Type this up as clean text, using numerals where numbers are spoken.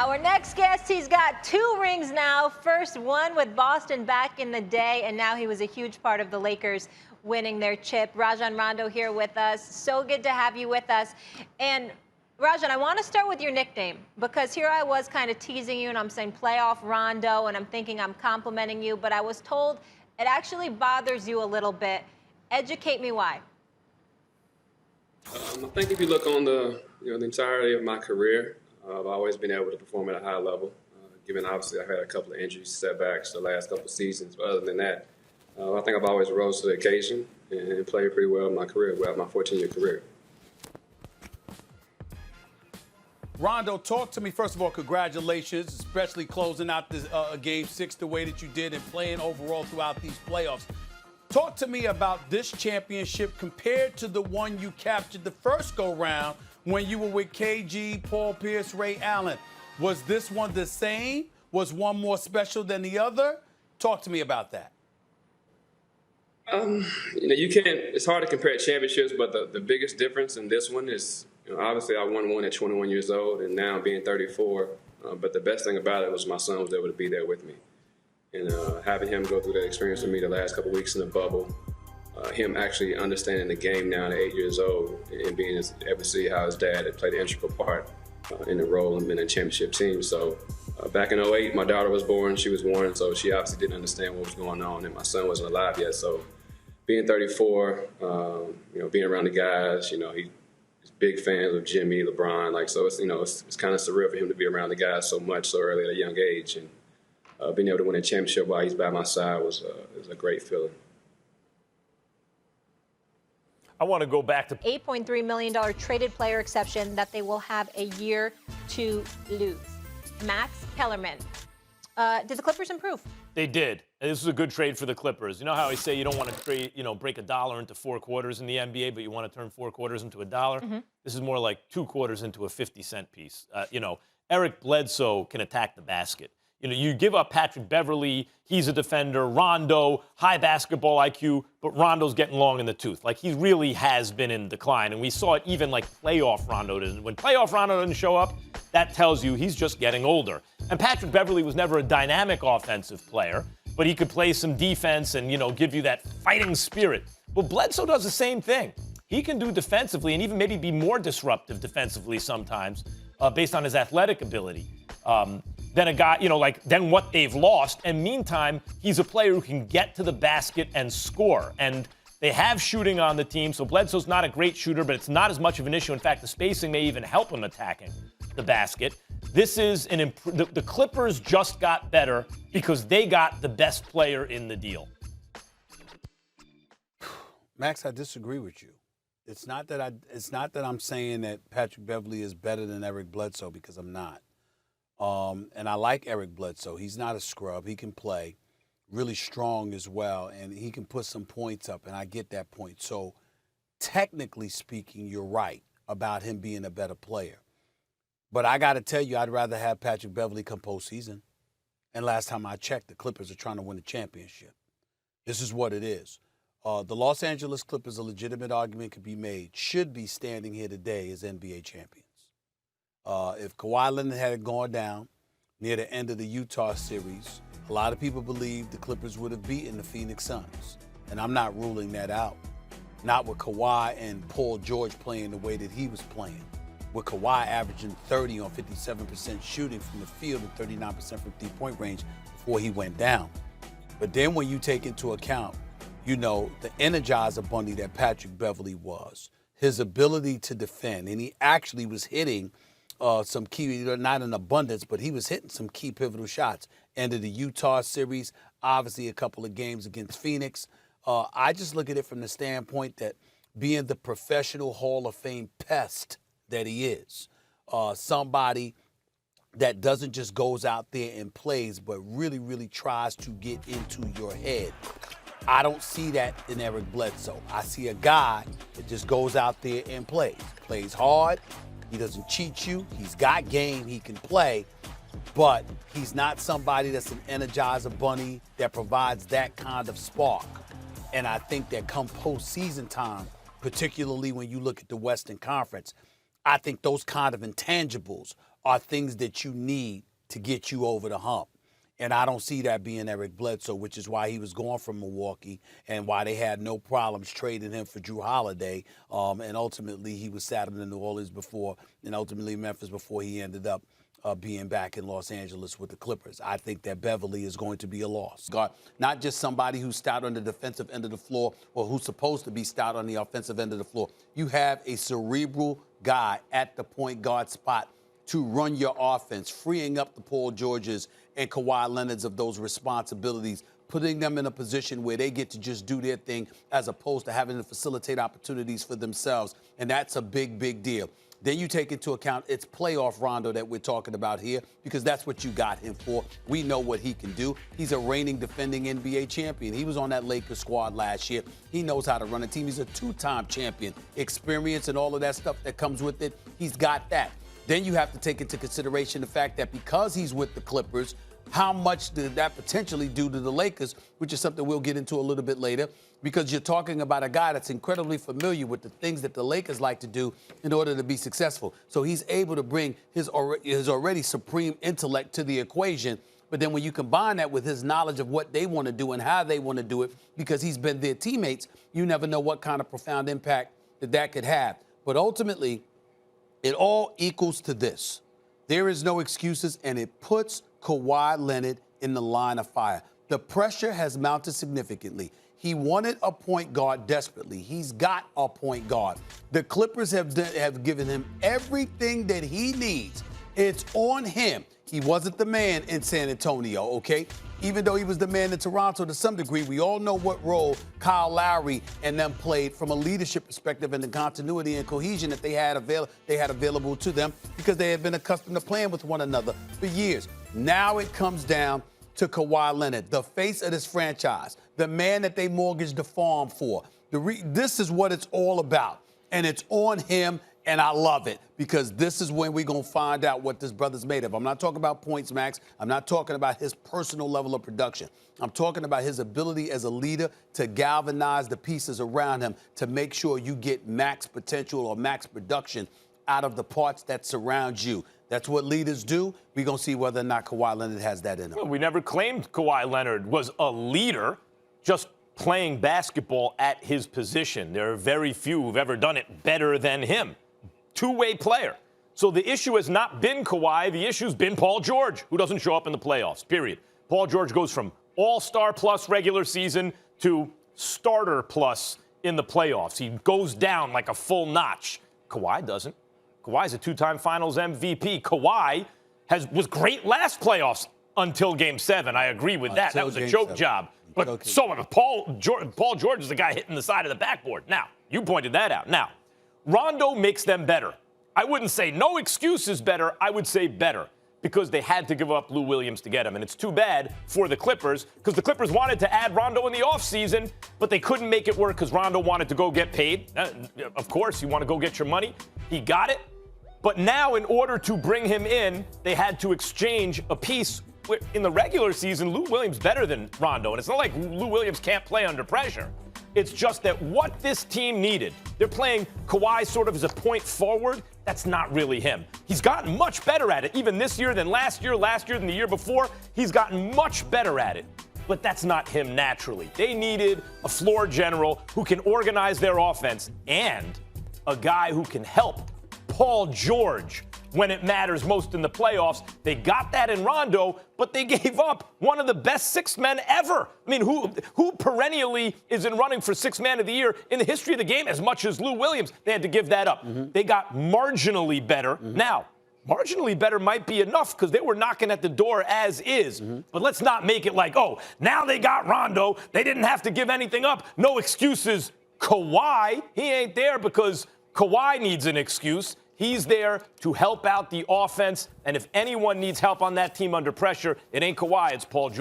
Our next guest, he's got 2 rings now. First one with Boston back in the day, and now he was a huge part of the Lakers winning their chip. Rajon Rondo here with us. So good to have you with us. And Rajon, I want to start with your nickname, because here I was kind of teasing you, and I'm saying playoff Rondo, and I'm thinking I'm complimenting you, but I was told it actually bothers you a little bit. Educate me why. I think if you look on the entirety of my career, I've always been able to perform at a high level. Given obviously I've had a couple of injuries, setbacks the last couple of seasons, but other than that, I think I've always rose to the occasion and played pretty well in my career, well, my 14-year career. Rondo, talk to me. First of all, congratulations, especially closing out this Game 6 the way that you did and playing overall throughout these playoffs. Talk to me about this championship compared to the one you captured the first go-round when you were with KG, Paul Pierce, Ray Allen. Was this one the same? Was one more special than the other? Talk to me about that. You can't. It's hard to compare championships, but the biggest difference in this one is, obviously I won one at 21 years old, and now being 34. But the best thing about it was my son was able to be there with me, and having him go through that experience with me the last couple of weeks in the bubble. Him actually understanding the game now at 8 years old and being able to see how his dad had played an integral part in the role and been in a championship team. So back in 08, my daughter was born, she was 1, so she obviously didn't understand what was going on, and my son wasn't alive yet. So being 34, being around the guys, he's big fans of Jimmy, LeBron, so it's kind of surreal for him to be around the guys so much so early at a young age, and being able to win a championship while he's by my side was a great feeling. I want to go back to $8.3 million traded player exception that they will have a year to lose. Max Kellerman. Did the Clippers improve? They did. And this was a good trade for the Clippers. You know how I say you don't want to trade, break a dollar into 4 quarters in the NBA, but you want to turn 4 quarters into a dollar? Mm-hmm. This is more like 2 quarters into a 50-cent piece. Eric Bledsoe can attack the basket. You give up Patrick Beverley, he's a defender. Rondo, high basketball IQ, but Rondo's getting long in the tooth. He really has been in decline, and we saw it even playoff Rondo didn't. When playoff Rondo didn't show up, that tells you he's just getting older. And Patrick Beverley was never a dynamic offensive player, but he could play some defense and, give you that fighting spirit. But Bledsoe does the same thing. He can do defensively and even maybe be more disruptive defensively sometimes based on his athletic ability. Than a guy, than what they've lost. And meantime, he's a player who can get to the basket and score. And they have shooting on the team, so Bledsoe's not a great shooter, but it's not as much of an issue. In fact, the spacing may even help him attacking the basket. This is the Clippers just got better because they got the best player in the deal. Max, I disagree with you. It's not that I'm saying that Patrick Beverley is better than Eric Bledsoe, because I'm not. And I like Eric Bledsoe. He's not a scrub. He can play really strong as well, and he can put some points up, and I get that point. So technically speaking, you're right about him being a better player. But I got to tell you, I'd rather have Patrick Beverley come postseason. And last time I checked, the Clippers are trying to win a championship. This is what it is. The Los Angeles Clippers, a legitimate argument could be made, should be standing here today as NBA champions. If Kawhi Leonard had gone down near the end of the Utah series, a lot of people believe the Clippers would have beaten the Phoenix Suns. And I'm not ruling that out. Not with Kawhi and Paul George playing the way that he was playing. With Kawhi averaging 30 on 57% shooting from the field and 39% from three-point range before he went down. But then when you take into account, the energizer bunny that Patrick Beverley was, his ability to defend, and he actually was hitting some key, not in abundance, but he was hitting some key pivotal shots. End of the Utah series, obviously a couple of games against Phoenix. I just look at it from the standpoint that being the professional Hall of Fame pest that he is, somebody that doesn't just goes out there and plays, but really, really tries to get into your head. I don't see that in Eric Bledsoe. I see a guy that just goes out there and plays hard. He doesn't cheat you. He's got game. He can play. But he's not somebody that's an energizer bunny that provides that kind of spark. And I think that come postseason time, particularly when you look at the Western Conference, I think those kind of intangibles are things that you need to get you over the hump. And I don't see that being Eric Bledsoe, which is why he was gone from Milwaukee and why they had no problems trading him for Drew Holiday. And ultimately, he was saddled in New Orleans before, and ultimately Memphis before he ended up being back in Los Angeles with the Clippers. I think that Beverly is going to be a loss. God, not just somebody who's stout on the defensive end of the floor or who's supposed to be stout on the offensive end of the floor. You have a cerebral guy at the point guard spot to run your offense, freeing up the Paul Georges and Kawhi Leonards of those responsibilities, putting them in a position where they get to just do their thing as opposed to having to facilitate opportunities for themselves. And that's a big, big deal. Then you take into account it's playoff Rondo that we're talking about here because that's what you got him for. We know what he can do. He's a reigning, defending NBA champion. He was on that Lakers squad last year. He knows how to run a team. He's a two-time champion. Experience and all of that stuff that comes with it, he's got that. Then you have to take into consideration the fact that because he's with the Clippers, how much did that potentially do to the Lakers, which is something we'll get into a little bit later, because you're talking about a guy that's incredibly familiar with the things that the Lakers like to do in order to be successful. So he's able to bring his already supreme intellect to the equation. But then when you combine that with his knowledge of what they want to do and how they want to do it, because he's been their teammates, you never know what kind of profound impact that could have. But ultimately, it all equals to this. There is no excuses, and it puts Kawhi Leonard in the line of fire. The pressure has mounted significantly. He wanted a point guard desperately. He's got a point guard. The Clippers have given him everything that he needs. It's on him. He wasn't the man in San Antonio, okay? Even though he was the man in Toronto to some degree, we all know what role Kyle Lowry and them played from a leadership perspective and the continuity and cohesion that they had available to them because they had been accustomed to playing with one another for years. Now it comes down to Kawhi Leonard, the face of this franchise, the man that they mortgaged the farm for. This is what it's all about, and it's on him. And I love it because this is when we're going to find out what this brother's made of. I'm not talking about points, Max. I'm not talking about his personal level of production. I'm talking about his ability as a leader to galvanize the pieces around him to make sure you get max potential or max production out of the parts that surround you. That's what leaders do. We're going to see whether or not Kawhi Leonard has that in him. Well, we never claimed Kawhi Leonard was a leader, just playing basketball at his position. There are very few who've ever done it better than him. Two-way player. So the issue has not been Kawhi. The issue's been Paul George, who doesn't show up in the playoffs, period. Paul George goes from all-star plus regular season to starter plus in the playoffs. He goes down like a full notch. Kawhi doesn't. Kawhi's a two-time finals MVP. Kawhi was great last playoffs until Game 7. I agree with that. That was a choke job. But so Paul George is the guy hitting the side of the backboard. Now, you pointed that out. Now, Rondo makes them better. I wouldn't say no excuses better. I would say better because they had to give up Lou Williams to get him. And it's too bad for the Clippers because the Clippers wanted to add Rondo in the offseason, but they couldn't make it work because Rondo wanted to go get paid. Of course, you want to go get your money. He got it. But now, in order to bring him in, they had to exchange a piece. In the regular season, Lou Williams better than Rondo. And it's not like Lou Williams can't play under pressure. It's just that what this team needed, they're playing Kawhi sort of as a point forward. That's not really him. He's gotten much better at it, even this year than last year than the year before. He's gotten much better at it. But that's not him naturally. They needed a floor general who can organize their offense and a guy who can help Paul George when it matters most in the playoffs. They got that in Rondo, but they gave up one of the best sixth men ever. I mean, who perennially is in running for sixth man of the year in the history of the game as much as Lou Williams? They had to give that up. Mm-hmm. They got marginally better. Mm-hmm. Now, marginally better might be enough because they were knocking at the door as is. Mm-hmm. But let's not make it like, oh, now they got Rondo. They didn't have to give anything up. No excuses. Kawhi, he ain't there because Kawhi needs an excuse. He's there to help out the offense. And if anyone needs help on that team under pressure, it ain't Kawhi, it's Paul George.